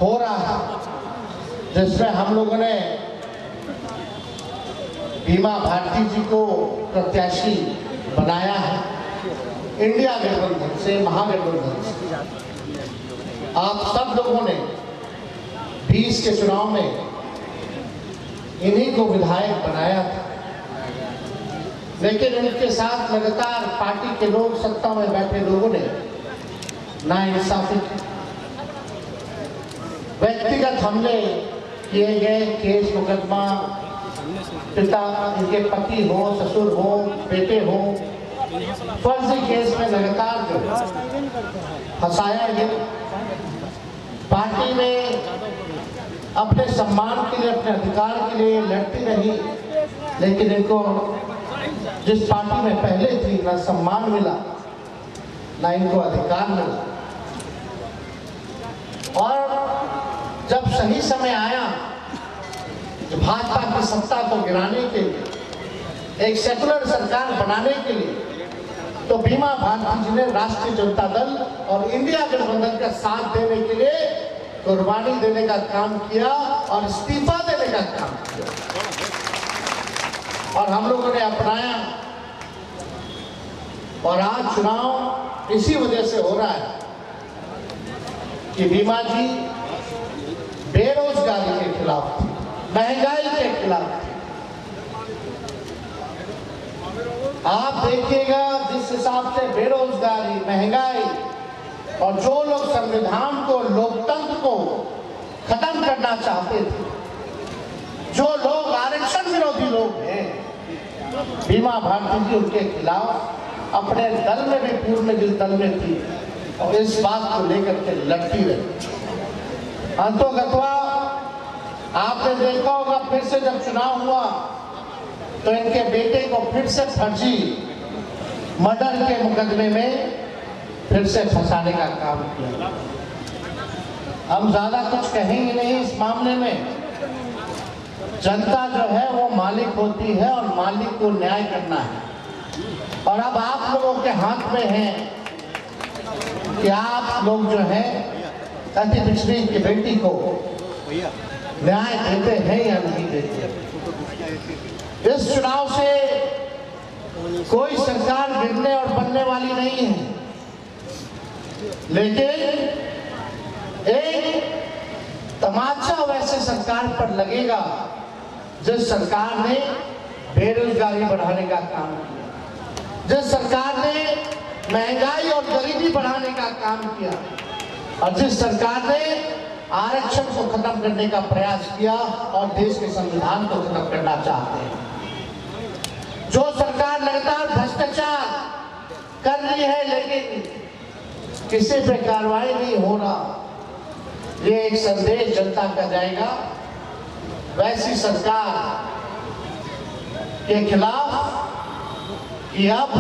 हो रहा है, जिसमें हम लोगों ने बीमा भारती जी को प्रत्याशी बनाया है इंडिया गठबंधन से, महागठबंधन से। आप सब लोगों ने 20 के चुनाव में इन्हीं को विधायक बनाया था, लेकिन इनके साथ लगातार पार्टी के लोग, सत्ता में बैठे लोगों ने नाइंसाफी की, व्यक्तिगत हमले किए गए, केस मुकदमा, पिता, इनके पति हो, ससुर हो, बेटे हो, फर्जी केस में लगातार जो फंसाया गया। पार्टी में अपने सम्मान के लिए, अपने अधिकार के लिए लड़ती रही, लेकिन इनको जिस पार्टी में पहले थी ना सम्मान मिला, ना इनको अधिकार मिला। और जब सही समय आया भाजपा की सत्ता को गिराने के लिए, एक सेकुलर सरकार बनाने के लिए, तो बीमा भारती जी ने राष्ट्रीय जनता दल और इंडिया गठबंधन का साथ देने के लिए कुर्बानी देने का काम किया और इस्तीफा देने का काम किया, और हम लोगों ने अपनाया। और आज चुनाव इसी वजह से हो रहा है कि बीमा जी बेरोजगारी के खिलाफ थी, महंगाई के खिलाफ थी। आप देखिएगा जिस हिसाब से बेरोजगारी, महंगाई और जो लोग संविधान को, लोकतंत्र को खत्म करना चाहते थे, जो लोग आरक्षण विरोधी लोग हैं, बीमा भारती जी उनके खिलाफ अपने दल में भी, पूर्ण दल में थी और इस बात को लेकर के लड़ती रही। अंतोगत्वा आपने देखा होगा, फिर से जब चुनाव हुआ तो इनके बेटे को फिर से फर्जी मर्डर के मुकदमे में फिर से फंसाने का काम किया। हम ज्यादा कुछ कहेंगे नहीं इस मामले में। जनता जो है वो मालिक होती है और मालिक को न्याय करना है, और अब आप लोगों के हाथ में है कि आप लोग जो है अति पिछड़ी की बेटी को न्याय देते हैं या नहीं देते। इस चुनाव से कोई सरकार गिरने और बनने वाली नहीं है, लेकिन एक तमाचा वैसे सरकार पर लगेगा जिस सरकार ने बेरोजगारी बढ़ाने का काम किया, जिस सरकार ने महंगाई और गरीबी बढ़ाने का काम किया, और जिस सरकार ने आरक्षण को खत्म करने का प्रयास किया और देश के संविधान को खत्म करना चाहते हैं। जो सरकार लगातार भ्रष्टाचार कर रही है लेकिन किसी पे कार्रवाई नहीं हो रहा, ये एक संदेश जनता का जाएगा। वैसी सरकार के खिलाफ कि अब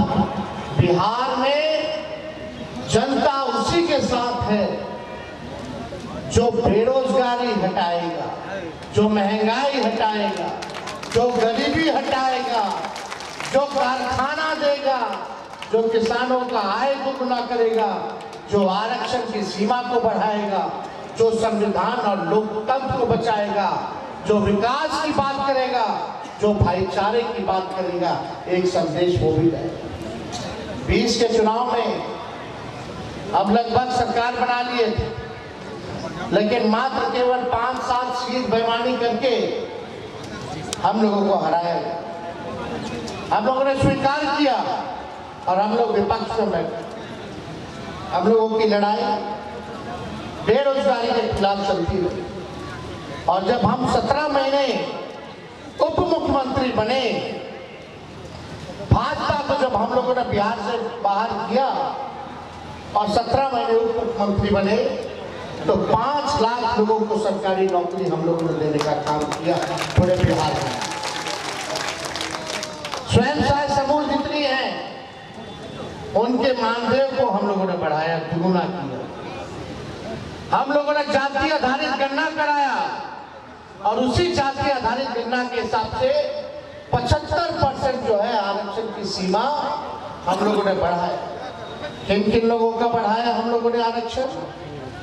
बिहार में जनता उसी के साथ है जो बेरोजगारी हटाएगा, जो महंगाई हटाएगा, जो गरीबी हटाएगा, जो कारखाना देगा, जो किसानों का आय दुगुना करेगा, जो आरक्षण की सीमा को बढ़ाएगा, जो संविधान और लोकतंत्र को बचाएगा, जो विकास की बात करेगा, जो भाईचारे की बात करेगा। एक संदेश वो भी है। 20 के चुनाव में अब लगभग सरकार बना लिए थे, लेकिन मात्र केवल 5-7 सीट बेईमानी करके हम लोगों को हराया गया। हम लोगों ने स्वीकार किया और हम लोग विपक्ष में बैठे। हम लोगों की लड़ाई बेरोजगारी के खिलाफ चलती रही, और जब हम 17 महीने उप मुख्यमंत्री बने, भाजपा को जब हम लोगों ने बिहार से बाहर किया और 17 महीने उप मुख्यमंत्री बने, तो 5 लाख लोगों को सरकारी नौकरी हम लोगों ने देने का काम किया पूरे बिहार में। स्वयं सहायता समूह जितनी है उनके मानदेय को हम लोगों ने बढ़ाया, दुगुना किया। हम लोगों ने जाति आधारित गणना कराया और उसी जाति आधारित गणना के हिसाब से 75% जो है आरक्षण की सीमा हम लोगों ने बढ़ाया। किन किन लोगों का बढ़ाया हम लोगों ने आरक्षण?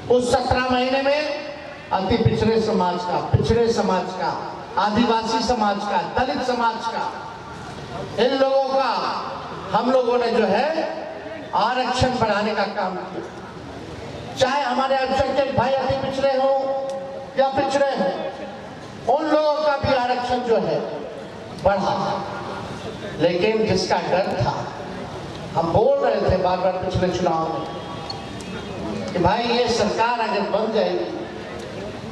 उस 17 महीने में अति पिछड़े समाज का, पिछड़े समाज का, आदिवासी समाज का, दलित समाज का, इन लोगों का हम लोगों ने जो है आरक्षण बढ़ाने का काम किया। चाहे हमारे अल्पसंख्यक भाई अति पिछड़े हो या पिछड़े हो, उन लोगों का भी आरक्षण जो है बढ़ा। लेकिन जिसका डर था, हम बोल रहे थे बार बार पिछले चुनाव में कि भाई ये सरकार अगर बन जाएगी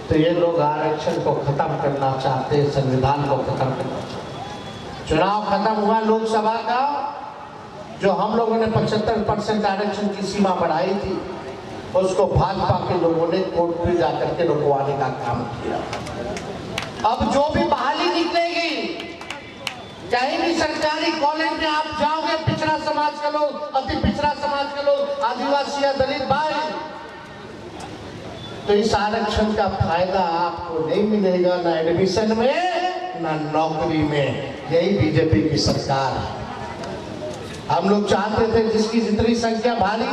तो ये लोग आरक्षण को खत्म करना चाहते, संविधान को खत्म करना चाहते। चुनाव खत्म हुआ लोकसभा का, जो हम लोगों ने 75% आरक्षण की सीमा बढ़ाई थी, उसको भाजपा के लोगों ने कोर्ट में जाकर के रुकवाने का काम किया। अब जो भी बहाली निकलेगी, कहीं भी सरकारी कॉलेज में आप जाओगे, पिछड़ा समाज के लोग, अति पिछड़ा समाज के लोग, आदिवासी या दलित भाई, तो इस आरक्षण का फायदा आपको नहीं मिलेगा, ना एडमिशन में ना नौकरी में। यही बीजेपी की सरकार है। हम लोग चाहते थे जिसकी जितनी संख्या भारी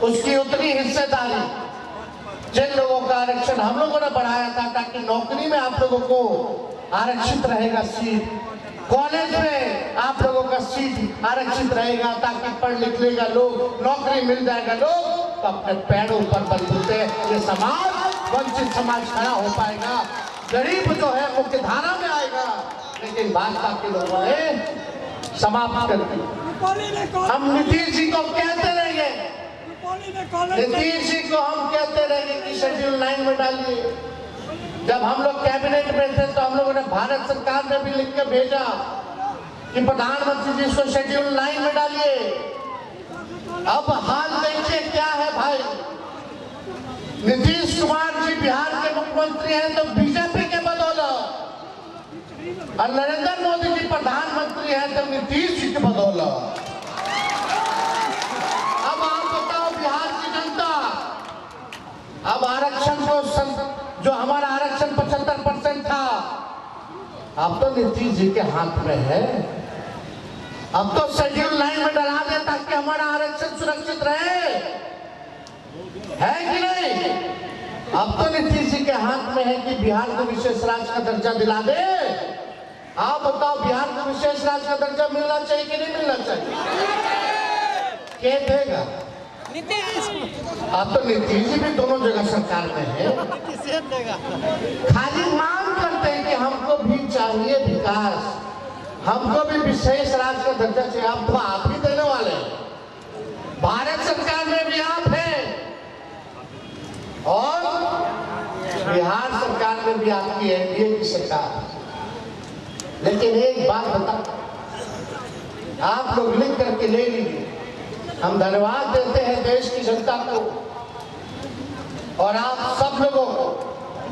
उसकी उतनी हिस्सेदारी। जिन लोगों का आरक्षण हम लोगों ने बढ़ाया था ताकि नौकरी में आप लोगों को आरक्षित रहेगा सीट, कॉलेज में आप लोगों का सीट आरक्षित रहेगा ताकि पढ़ लिख लेगा लोग, नौकरी मिल जाएगा लोग, तो अपने पैरों पर बलबूते ये समाज, वंचित समाज खड़ा हो पाएगा, गरीब जो है मुख्य धारा में आएगा। लेकिन भाजपा के लोगों ने समाप्त कर दिया। हम नीतीश जी को कहते रहेंगे, नीतीश जी को हम कहते रहेंगे कि शेड्यूल 9 में डालिए। जब हम लोग कैबिनेट में थे तो हम लोगों ने भारत सरकार में भी लिख के भेजा कि प्रधानमंत्री जी इसको शेड्यूल 9 में डालिए। अब हाल देखिए क्या है भाई, नीतीश कुमार जी बिहार के मुख्यमंत्री हैं तो बीजेपी के बदौलत, और नरेंद्र मोदी जी प्रधानमंत्री हैं तो नीतीश जी के बदौलत। अब आप बताओ बिहार की जनता, अब आरक्षण को जो हमारा आरक्षण 75% था, अब तो नीतीश जी के हाथ में है। अब तो शेड्यूल 9 में डरा दे ताकि हमारा आरक्षण सुरक्षित रहे, है कि नहीं? अब तो नीतीश जी के हाथ में है कि बिहार को विशेष राज्य का दर्जा दिला दे। आप बताओ बिहार को विशेष राज्य का दर्जा मिलना चाहिए कि नहीं मिलना चाहिए? क्या देगा? अब तो नीतीश जी भी दोनों जगह सरकार में है। खाली मांग करते हैं कि हमको भी चाहिए विकास, हमको भी विशेष राज्य का दर्जा चाहिए। अब तो आप ही देने वाले हैं, भारत सरकार में भी आप हैं और बिहार सरकार में भी आपकी एनडीए की सरकार। लेकिन एक बात बता, आप लोग लिख करके ले लीजिए। हम धन्यवाद देते हैं देश की जनता को और आप सब लोगों को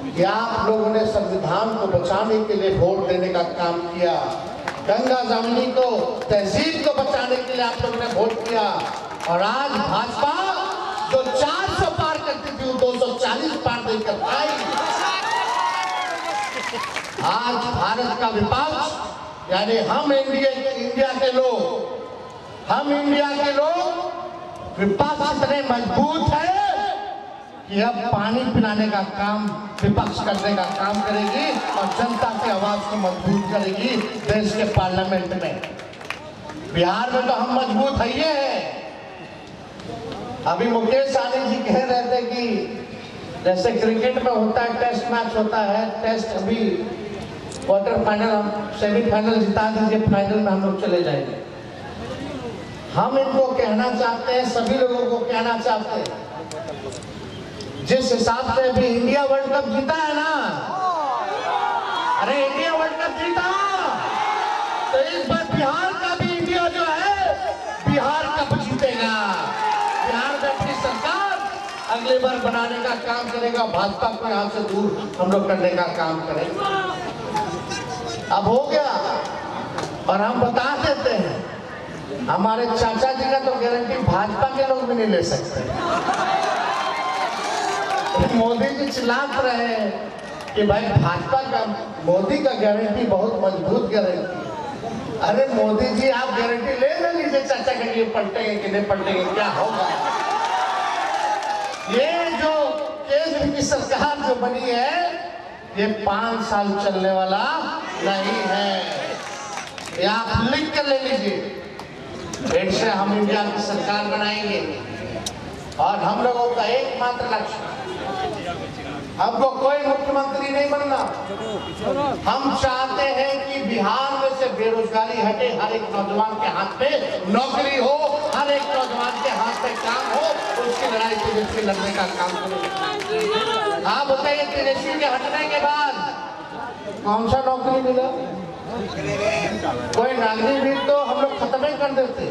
कि आप लोगों ने संविधान को बचाने के लिए वोट देने का काम किया। गंगा जमुनी को, तहजीब को बचाने के लिए आप लोगों ने वोट किया। और आज भाजपा जो 400 पार करती थी वो 240 पार देकर आई। आज भारत का विपक्ष यानी हम इंडिया के लोग, हम इंडिया के लोग विपक्ष इतने मजबूत है कि अब पानी पिलाने का काम विपक्ष करने का काम करेगी और जनता की आवाज को मजबूत करेगी देश के पार्लियामेंट में। बिहार में तो हम मजबूत है ही है। अभी मुकेश सहनी जी कह रहे थे कि जैसे क्रिकेट में होता है, टेस्ट मैच होता है, टेस्ट अभी क्वार्टर फाइनल, हम सेमीफाइनल जिता दीजिए, फाइनल में हम लोग चले जाएंगे। हम इनको कहना चाहते हैं, सभी लोगों को कहना चाहते हैं, जिस हिसाब से अभी इंडिया वर्ल्ड कप जीता है ना, अरे इंडिया वर्ल्ड कप जीता, तो इस बार बिहार का भी इंडिया जो है बिहार कप जीतेगा। बिहार में अपनी सरकार अगली बार बनाने का काम करेगा, भाजपा को यहाँ से दूर हम लोग करने का काम करेंगे। अब हो गया और हम बता देते हैं, हमारे चाचा जी का तो गारंटी भाजपा के लोग भी नहीं ले सकते। मोदी जी चिल्लात रहे कि भाई भाजपा का, मोदी का गारंटी बहुत मजबूत गारंटी। अरे मोदी जी आप गारंटी ले लीजिए चाचा के लिए, पलटेंगे कि नहीं पलटेंगे, क्या होगा। ये जो बीजेपी की सरकार जो बनी है ये 5 साल चलने वाला नहीं है, ये आप लिख कर ले लीजिए। फिर से हम इंडिया की सरकार बनाएंगे और हम लोगों का एकमात्र लक्ष्य, हमको कोई मुख्यमंत्री नहीं बनना। हम चाहते हैं कि बिहार में से बेरोजगारी हटे, हर एक नौजवान के हाथ में नौकरी हो, हर एक नौजवान के हाथ में काम हो, उसकी लड़ाई तेजस्वी लड़ने का काम करें। आप बताइए तेजस्वी के हटने के बाद कौन सा नौकरी मिला? कोई नागरिक भी तो हम लोग खत्म ही कर देते,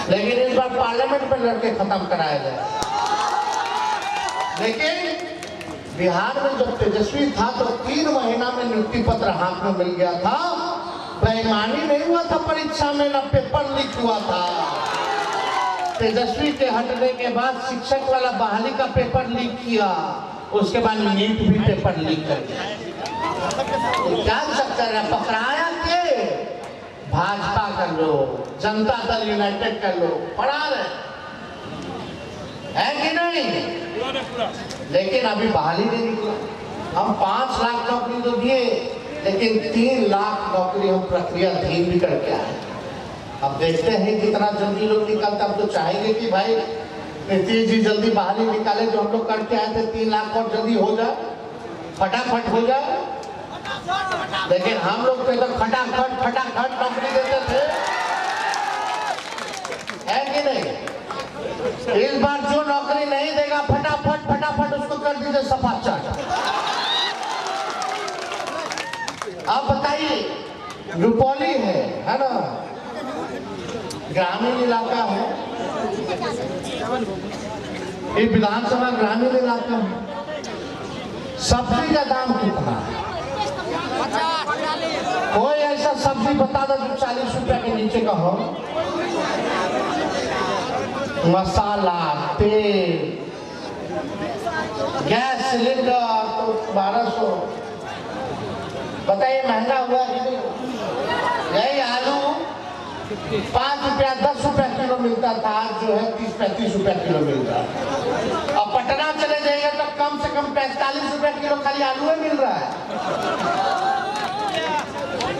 लेकिन इस बार पार्लियामेंट में लड़के खत्म कराया जाए। लेकिन बिहार में जब तेजस्वी था तो 3 महीना में नियुक्ति पत्र हाथ में मिल गया था। बेईमानी नहीं हुआ था परीक्षा में, ना पेपर लीक हुआ था। तेजस्वी के हटने के बाद शिक्षक वाला बहाली का पेपर लीक किया, उसके बाद नीट भी पेपर लीक कर दिया। क्या चक्कर है? पकड़ाया के भाजपा कर लो, जनता दल यूनाइटेड कर लो, पढ़ा रहे है कि नहीं? लेकिन अभी बहाली नहीं निकला। हम 5 लाख नौकरी तो दिए, लेकिन 3 लाख नौकरी हम प्रक्रिया धीम भी करके आए। अब देखते हैं कितना जल्दी लोग निकलता। हम तो चाहेंगे कि भाई नीतीश जी जल्दी बहाली निकाले, जो हम लोग करके आए थे 3 लाख और जल्दी हो जाए, फटाफट हो जाए। लेकिन हम लोग तो एकदम फटाफट नौकरी देते थे, है कि नहीं? इस बार जो नौकरी नहीं देगा फटाफट उसको कर दीजिए सफा चाट। आप बताइए, रुपौली है ना, ग्रामीण इलाका है, ये विधानसभा ग्रामीण इलाका है। सब्जी का दाम कितना है? कोई ऐसा सब्जी बता दो जो 40 रुपया के नीचे का हो। मसाला, तेल, गैस सिलेंडर तो 1200। बताइए महंगा हुआ कि नहीं? यही आलू 5 रुपया 10 रुपया किलो मिलता था, आज जो है 30-35 रुपया किलो मिलता है। अब पटना चले जाएंगे तो कम से कम 45 रुपया किलो खाली आलू ही मिल रहा है।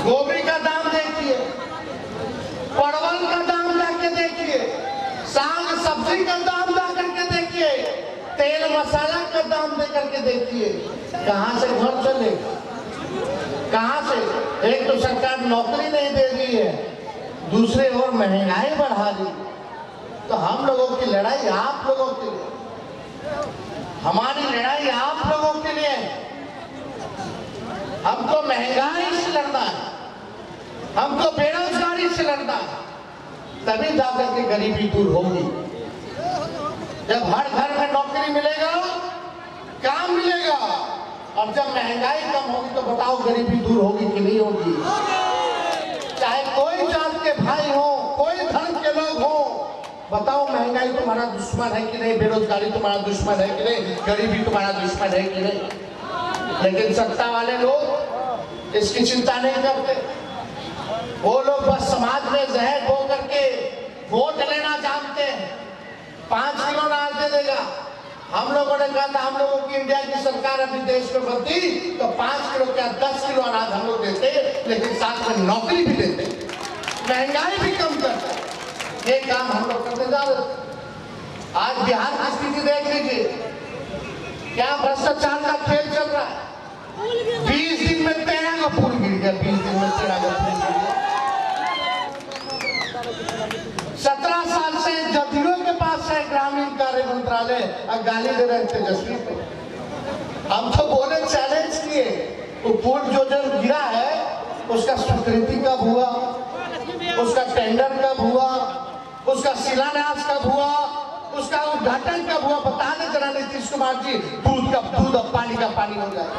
गोभी का दाम देखिए, परवल का दाम जाके देखिए, साग सब्जी का दाम जा करके देखिए, तेल मसाला का दाम दे करके देखिए। कहां से घर चलेगा? कहां से? एक तो सरकार नौकरी नहीं दे रही है, दूसरे ओर महंगाई बढ़ा रही। तो हम लोगों की लड़ाई आप लोगों के लिए, हमारी लड़ाई आप लोगों के लिए। हमको महंगाई से लड़ना है, हमको बेरोजगारी से लड़ना है, तभी जाकर के गरीबी दूर होगी। जब हर घर में नौकरी मिलेगा, काम मिलेगा, और जब महंगाई कम होगी तो बताओ गरीबी दूर होगी कि नहीं होगी? चाहे कोई जात के भाई हो, कोई धर्म के लोग हो, बताओ महंगाई तुम्हारा दुश्मन है कि नहीं? बेरोजगारी तुम्हारा दुश्मन है कि नहीं? गरीबी तुम्हारा दुश्मन है कि नहीं? लेकिन सत्ता वाले लोग इसकी चिंता नहीं करते। वो लोग बस समाज में जहर बो करके वोट लेना जानते हैं। 5 किलो अनाज दे देगा। हम लोगों ने कहा था हम लोगों की इंडिया की सरकार अभी देश में बनती तो 5 किलो क्या 10 किलो अनाज हम लोग देते, लेकिन साथ में नौकरी भी देते, महंगाई भी कम करते। ये काम हम लोग करते जा रहे। आज बिहार की स्थिति देख लीजिए, क्या भ्रष्टाचार का खेल चल रहा है। 20 दिन में 13 का पुल गिर गया, 20 दिन में 13 का पुल गिर गया। 17 साल से जदयू के पास है ग्रामीण कार्य मंत्रालय, और गाली दे रहे तेजस्वी को। हम तो बोले चैलेंज किए, वो पुल जो गिरा है उसका स्वीकृति कब हुआ, उसका टेंडर कब हुआ, उसका शिलान्यास कब हुआ, उसका उद्घाटन कब हुआ? बताने जरा नीतीश कुमार जी। दूध का दूध और पानी का पानी हो जाए।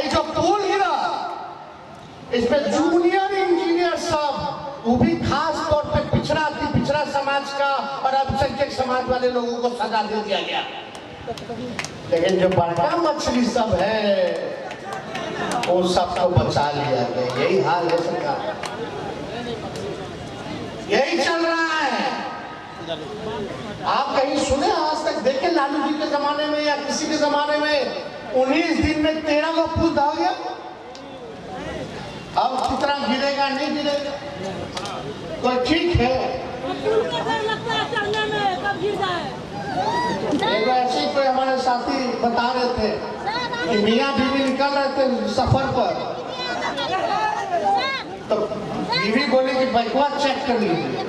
जो पुल गिरा इसमें जूनियर इंजीनियर सब, वो भी खास तौर पे पिछड़ा समाज का और अल्पसंख्यक समाज वाले लोगों को सजा दे दिया गया। लेकिन जो बड़का मछली सब है वो सबको बचा लिया गया। यही हाल है सरकार, यही चल रहा है। आप कहीं सुने आज तक देखे लालू जी के जमाने में या किसी के जमाने में 19 दिन में 13 का पुल ढह गया? अब कितना गिरेगा नहीं गिरेगा तो ठीक है। एक ऐसे ही कोई हमारे साथी बता रहे थे कि मियाँ बीवी निकल रहे थे सफर पर, तो बीवी बोली कि बाइकवा चेक कर लीजिए।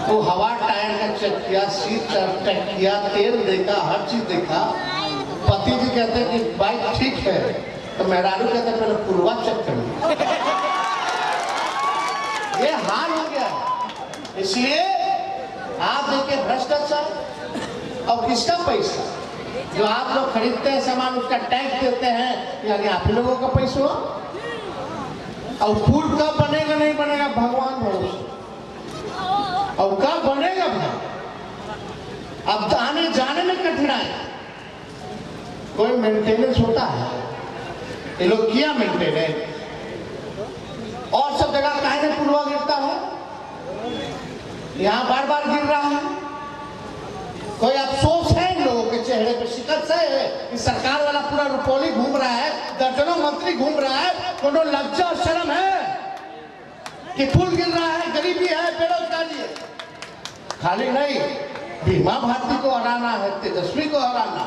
तो हवा टायर का चेक किया, सीट चेक किया, तेल देखा, हर चीज देखा। पति जी कहते हैं कि बाइक ठीक है, तो मेहरारू कहते हैं पहले पुरवा चेक कर लीजिए। ये हाल हो गया। इसलिए आप देखिए भ्रष्टाचार और किसका पैसा जो आप लोग खरीदते हैं सामान उसका टैक्स देते हैं, यानी आप लोगों का पैसा। और पुल कब बनेगा नहीं बनेगा भगवान भरोसे, और कब बनेगा भाई अब आने जाने में कठिनाई। कोई मेंटेनेंस होता है, ये लोग किया मेंटेनेंस। और सब जगह काहे में पुलवा गिरता है, यहाँ बार बार गिर रहा है। कोई अफसोस है इन लोगों के चेहरे पे, शिकस्त है कि सरकार वाला पूरा रुपौली घूम रहा है, दर्जनों मंत्री घूम रहा है, कोनो लज्जा और शर्म है कि पुल गिर रहा है, गरीबी है, बेरोजगारी है। खाली नहीं, बीमा भारती को हराना है, तेजस्वी को हराना।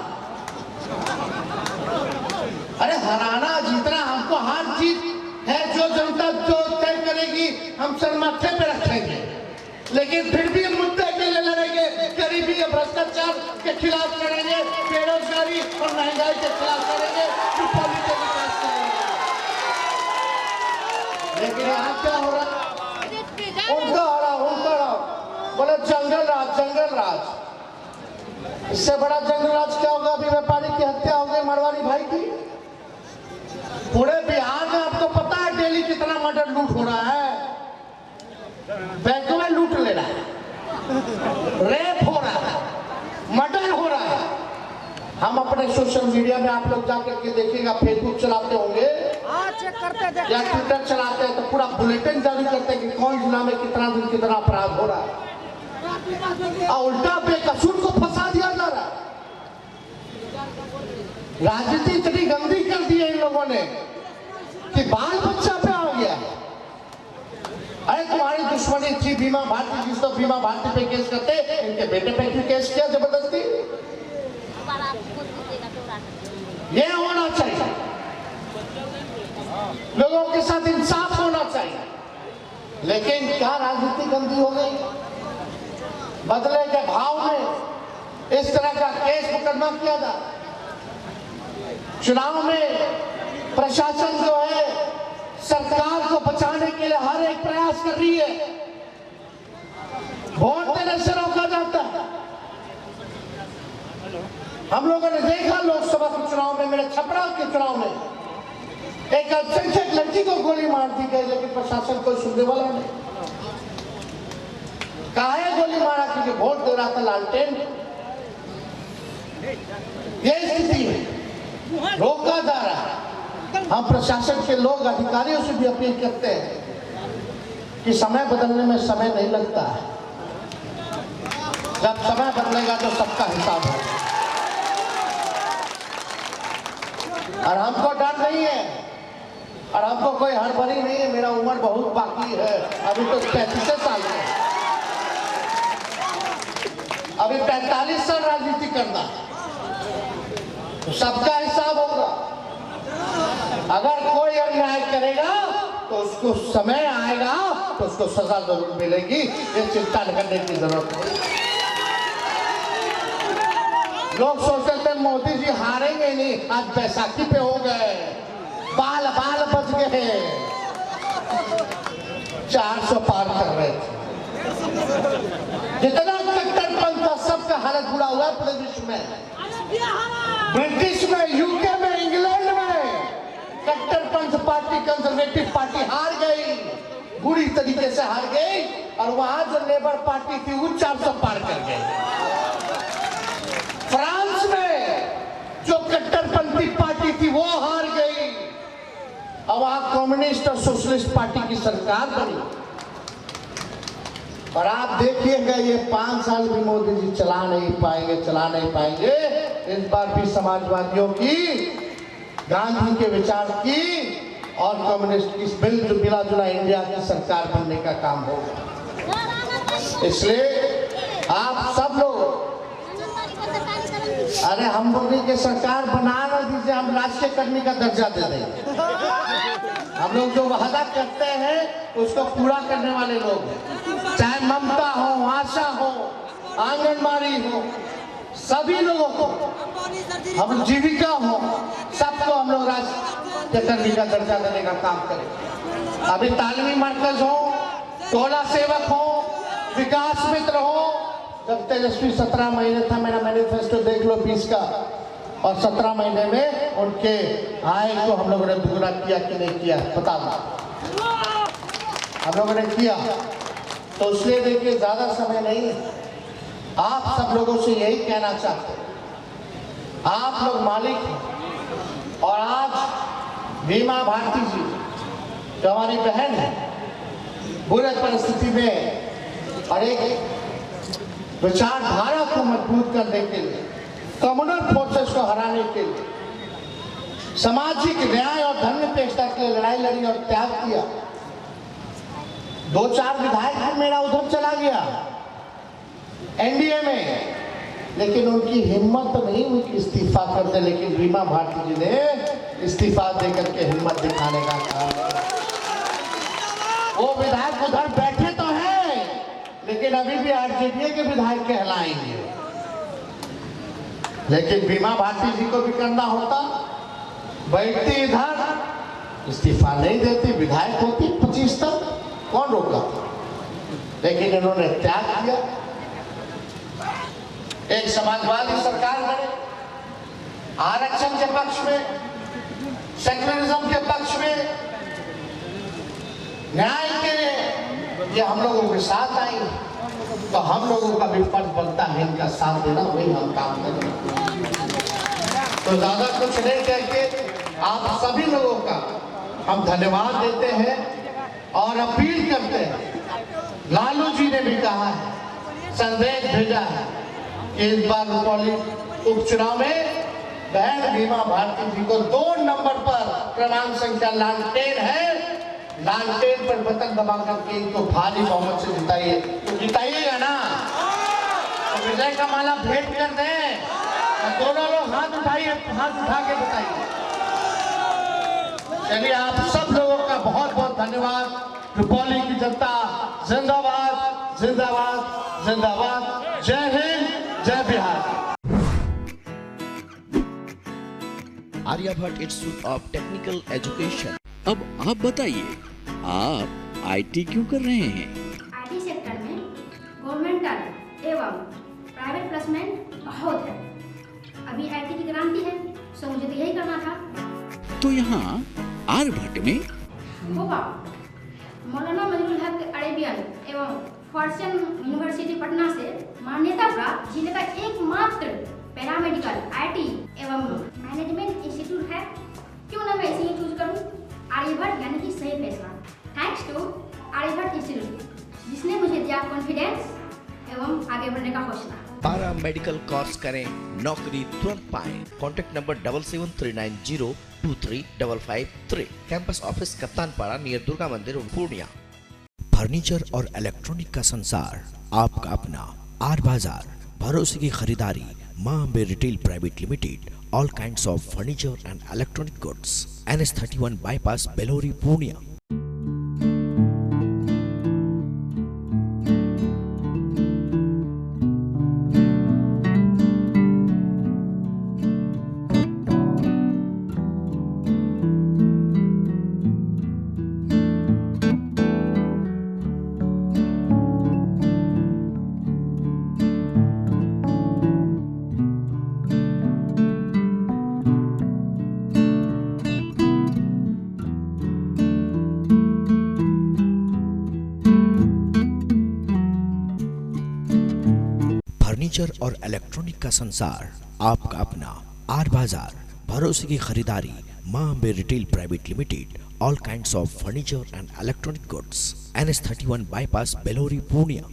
अरे हराना जीतना हमको हार जीत है, जो जनता जो तय करेगी हम सर माथे पे रखेंगे, लेकिन फिर भी मुद्दे के लिए लड़ेंगे। गरीबी और भ्रष्टाचार के खिलाफ लड़ेंगे, बेरोजगारी और महंगाई के खिलाफ लड़ेंगे, रुपौली के विकास करेंगे। लेकिन यहाँ क्या हो रहा, उनका बोले जंगल राज, जंगल राज। इससे बड़ा जंगल राज क्या होगा? अभी व्यापारी की हत्या हो गई, मरवाड़ी भाई की। पूरे बिहार में आपको पता है डेली कितना मर्डर लूट हो रहा है, बैंक में लूट ले रहा है, रेप हो रहा है, मर्डर हो रहा है। हम अपने सोशल मीडिया में आप लोग जाकर के देखिएगा, फेसबुक चलाते होंगे या ट्विटर चलाते हैं तो पूरा बुलेटिन जारी करते हैं कि कौन जिला में कितना दिन कितना अपराध हो रहा है, और उल्टा बेकसूर को फंसा दिया जा रहा है। राजनीति इतनी गंदी कर दी है इन लोगों ने कि बाल बच्चा पे आ गया। अरे तुम्हारी दुश्मनी थी बीमा भारती, जिस तो बीमा भारती पे केस करते, इनके बेटे पे क्यों केस किया जबरदस्ती? ये होना चाहिए, लोगों के साथ इंसाफ होना चाहिए। लेकिन क्या राजनीति गंदी हो गई, बदले के भाव में इस तरह का केस मुकदमा किया जा। चुनाव में प्रशासन जो है सरकार को बचाने के लिए हर एक प्रयास कर रही है, वोट देने से रोका जाता है। हम लोगों ने देखा लोकसभा के चुनाव में, मेरे छपरा के चुनाव में एक अल्पसंख्यक लड़की को गोली मार दी गई, लेकिन प्रशासन कोई सुनने वाला नहीं। काहे गोली मारा? क्योंकि वोट दे रहा था लालटेन। ये स्थिति है, रोका जा रहा है। हम प्रशासन के लोग अधिकारियों से भी अपील करते हैं कि समय बदलने में समय नहीं लगता है, जब समय बदलेगा तो सबका हिसाब होगा। और हमको डर नहीं है, और हमको कोई हड़बड़ी नहीं है। मेरा उम्र बहुत बाकी है, अभी तो 33 साल है, अभी 45 साल राजनीति करना, तो सबका हिसाब होगा। अगर कोई अन्याय करेगा तो उसको समय आएगा तो उसको सजा जरूर मिलेगी, ये चिंता करने की जरूरत नहीं। लोग सोचते थे मोदी जी हारेंगे नहीं, आज बैसाखी पे हो गए, बाल बाल बच गए, 400 पार कर रहे थे। जितना कट्टरपंथ था सबका हालत बुरा हुआ है पूरे विश्व में। ब्रिटिश में, यूके में, इंग्लैंड में कट्टरपंथ पार्टी, कंजर्वेटिव पार्टी हार गई, बुरी तरीके से हार गई, और वहां जो लेबर पार्टी थी वो 400 पार कर गई। फ्रांस में जो कट्टरपंथी पार्टी थी वो हार गई, और वहां कम्युनिस्ट और सोशलिस्ट पार्टी की सरकार बनी। और आप देखिएगा ये 5 साल भी मोदी जी चला नहीं पाएंगे। इस बार भी समाजवादियों की, गांधी के विचार की और कम्युनिस्ट की मिला जुला इंडिया की सरकार बनने का काम होगा। इसलिए आप सब लोग, अरे हम लोग की सरकार बना ना दीजिए, हम राष्ट्रीय कर्मी का दर्जा दे देंगे। हम लोग जो वादा करते हैं उसको पूरा करने वाले लोग हैं, चाहे ममता हो, आशा हो, आंगनबाड़ी हो, सभी लोगों को, हम जीविका हो, सबको हम लोग राष्ट्रीय कर्मी का दर्जा देने का काम करें। अभी तालीमी मरकज हो, टोला सेवक हो, विकास मित्र हो, जब तेजस्वी 17 महीने था, मेरा मैनिफेस्टो देख लो 20 का, और 17 महीने में उनके आय को हम लोगों ने दुगना किया कि नहीं किया बता दो। हम लोगों ने किया, तो इसलिए देखिए ज्यादा समय नहीं है, आप सब लोगों से यही कहना चाहते हैं, आप लोग मालिक हैं। और आज बीमा भारती जी जो हमारी बहन है, बुरे परिस्थिति में और एक विचारधारा को मजबूत करने के लिए, कम्युनल फोर्सेस को हराने के लिए, सामाजिक न्याय और धर्म निरपेक्षता के लिए लड़ाई लड़ी और त्याग किया। 2-4 विधायक मेरा उधर चला गया एनडीए में, लेकिन उनकी हिम्मत तो नहीं हुई कि इस्तीफा कर दे, लेकिन बीमा भारती जी ने इस्तीफा देकर के हिम्मत दिखाने का काम किया। वो विधायक उधर बैठे तो हैं, लेकिन अभी भी आरजेडी के विधायक कहलाएंगे। लेकिन बीमा भारती जी को भी करना होता, बैठती इधर, इस्तीफा नहीं देती, विधायक होती 25 तक, कौन रोका? लेकिन इन्होंने त्याग किया। एक समाजवादी सरकार बने, आरक्षण के पक्ष में, सेक्युलरिज्म के पक्ष में, न्याय के लिए ये हम लोगों के साथ आई, तो हम लोगों का भी फर्ज बनता है इनका साथ देना, वही हम काम करें। तो ज्यादा कुछ नहीं करके आप सभी लोगों का हम धन्यवाद देते हैं और अपील करते हैं। लालू जी ने भी कहा है, संदेश भेजा है कि इस बार रुपौली उपचुनाव में बहन बीमा भारती जी को 2 नंबर पर क्रमांक संख्या लालटेन है, लालटेन पर बटन दबा करके इनको भारी बहुमत से जिताइए। तो जिताइएगा ना, तो विजय का माला भेंट कर दें। दोनों लोग हाथ उठाइए, हाथ उठा के बताइए। चलिए, आप सब लोगों का बहुत बहुत धन्यवाद। रुपौली की जनता जिंदाबाद, जिंदाबाद, जिंदाबाद। जय हिंद, जय Bihar. Aryabhatta institute of technical education. अब आप बताइए, आप आईटी क्यों कर रहे हैं? आईटी सेक्टर में गवर्नमेंटल एवं प्राइवेट प्लेसमेंट बहुत है। अभी आईटी की क्रांति है, सो मुझे तो यही करना था। तो यहाँ आर्यभट्ट में होगा मौलाना मजरूल हक अरेबियन एवं फॉर्च्यून यूनिवर्सिटी पटना से मान्यता प्राप्त जिले का एकमात्र पैरामेडिकल आईटी एवं मैनेजमेंट इंस्टीट्यूट है। क्यों ना मैं इसे चूज करूं? आर्यभट्ट यानी कि सही फैसला। थैंक्स टू आर्यभट्ट इंस्टीट्यूट, जिसने मुझे दिया कॉन्फिडेंस एवं आगे बढ़ने का हौसला। पारा मेडिकल कोर्स करें, नौकरी तुरंत पाएं। Contact number 7739023553। Campus office Kaptanpara near Durga मंदिर पूर्णिया। फर्नीचर और इलेक्ट्रॉनिक का संसार, आपका अपना आर बाजार। भरोसे की खरीदारी, मां Ambe retail private limited. All kinds of furniture and electronic goods. NS31 bypass, Belori, Purnia. Furniture और इलेक्ट्रॉनिक का संसार, आपका अपना आर बाजार। भरोसे की खरीदारी, मां Ambe retail private limited. All kinds of furniture and electronic goods. NS31 bypass, Belori, Purnia.